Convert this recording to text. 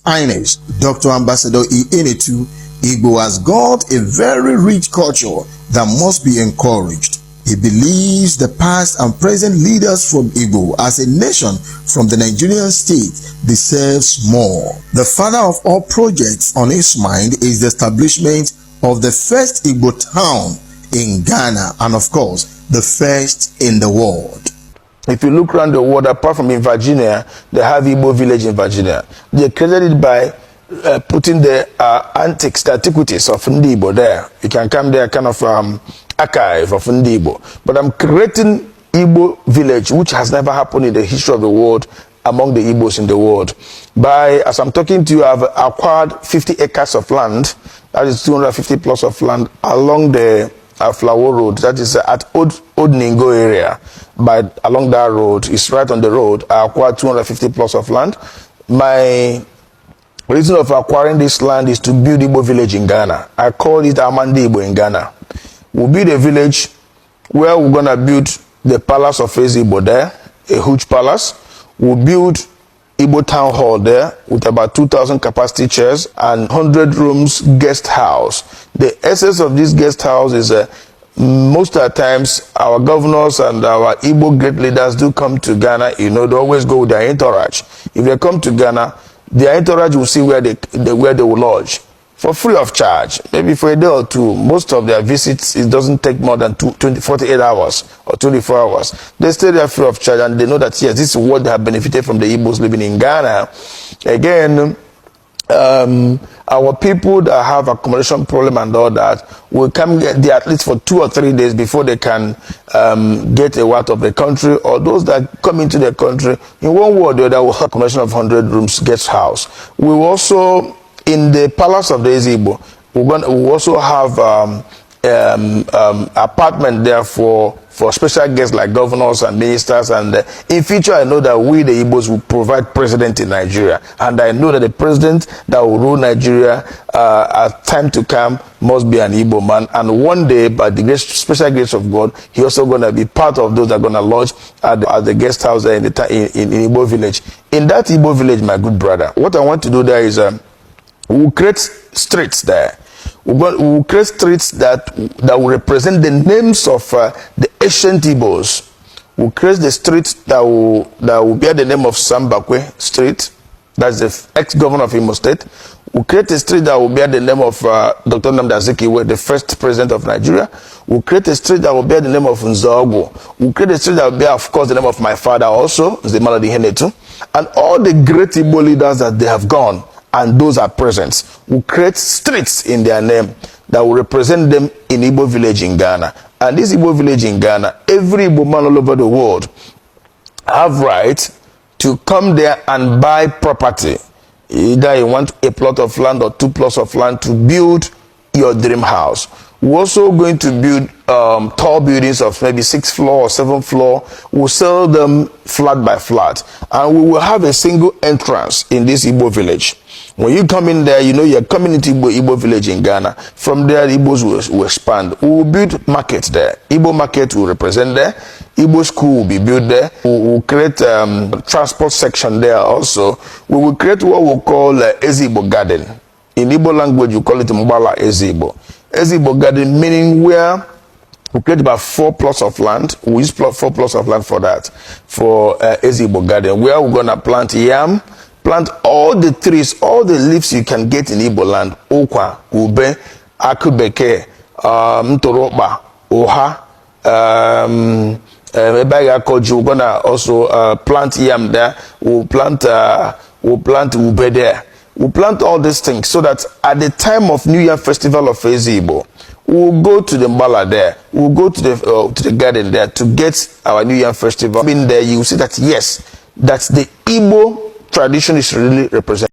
Highness Dr. Ambassador Inetu, Igbo has got a very rich culture that must be encouraged. He believes the past and present leaders from Igbo as a nation from the Nigerian state deserves more. The father of all projects on his mind is the establishment of the first Igbo town in Ghana and of course the first in the world. If you look around the world, apart from in Virginia, they have Igbo village in Virginia. They created it by putting the antiques, the antiquities of Igbo there. You can come there, kind of archive of Igbo. But I'm creating Igbo village, which has never happened in the history of the world among the Igbos in the world. As I'm talking to you, I've acquired 50 acres of land, that is 250 plus of land along the Flower Road, that is at Old Ningo area. Along that road, it's right on the road. I acquired 250 plus of land. My reason of acquiring this land is to build Igbo village in Ghana. I call it Amandi Igbo in Ghana. We'll build a village where we're gonna build the palace of Igbo there, a huge palace. We'll build Igbo town hall there with about 2,000 capacity chairs and 100 rooms guest house. The essence of this guest house is most of the times our governors and our Igbo great leaders do come to Ghana. You know, they always go with their entourage. If they come to Ghana, their entourage will see where they will lodge for free of charge, maybe for a day or two. Most of their visits, it doesn't take more than 48 hours or 24 hours. They stay there free of charge and they know that, yes, this is what they have benefited from the Igbos living in Ghana. Again, our people that have accommodation problem and all that will come get there at least for 2 or 3 days before they can get out of the country, or those that come into the country in one way or the other will have accommodation of 100 rooms guest house. We will also, in the palace of the Igbo, we also have apartment there for special guests like governors and ministers. And in future, I know that we, the Igbos, will provide president in Nigeria. And I know that the president that will rule Nigeria at time to come must be an Igbo man. And one day, by the special grace of God, he also going to be part of those that are going to lodge at the guest house there in Igbo village. In that Igbo village, my good brother, what I want to do there is we'll create streets there. We'll create streets that will represent the names of the ancient Igbos. We'll create the streets that will bear the name of Sambakwe Street. That's the ex-governor of Imo State. We'll create a street that will bear the name of Dr. Nnamdi Azikiwe, the first president of Nigeria. We'll create a street that will bear the name of Nzaogo. We'll create a street that will bear, of course, the name of my father also, Nzemalodi Henetu. And all the great Igbo leaders that they have gone, and those are present, will create streets in their name that will represent them in Igbo village in Ghana. And this Igbo village in Ghana, every Igbo man all over the world have right to come there and buy property. Either you want a plot of land or 2 plots of land to build your dream house. We're also going to build tall buildings of maybe 6th floor or 7th floor. We'll sell them flat by flat. And we will have a single entrance in this Igbo village. When you come in there, you know you're coming into Igbo village in Ghana. From there, Igbos will expand. We will build markets there. Igbo market will represent there. Igbo school will be built there. We will create transport section there also. We will create what we call Ezigbo garden. In Igbo language, you call it Mbala Ezigbo. Ezigbo garden meaning where we create about 4 plots of land. We use 4 plots of land for that, for Ezigbo garden, where we're going to plant yam, plant all the trees, all the leaves you can get in Igbo land. Okwa, ube, akubeke, mtoroba, oha, we're gonna also plant yam there. We'll plant ube there. We'll plant all these things so that at the time of New Year Festival of Igbo, we'll go to the Mbala there. We'll go to the garden there to get our New Year Festival. In there, you see that yes, that's the Igbo tradition is really represented.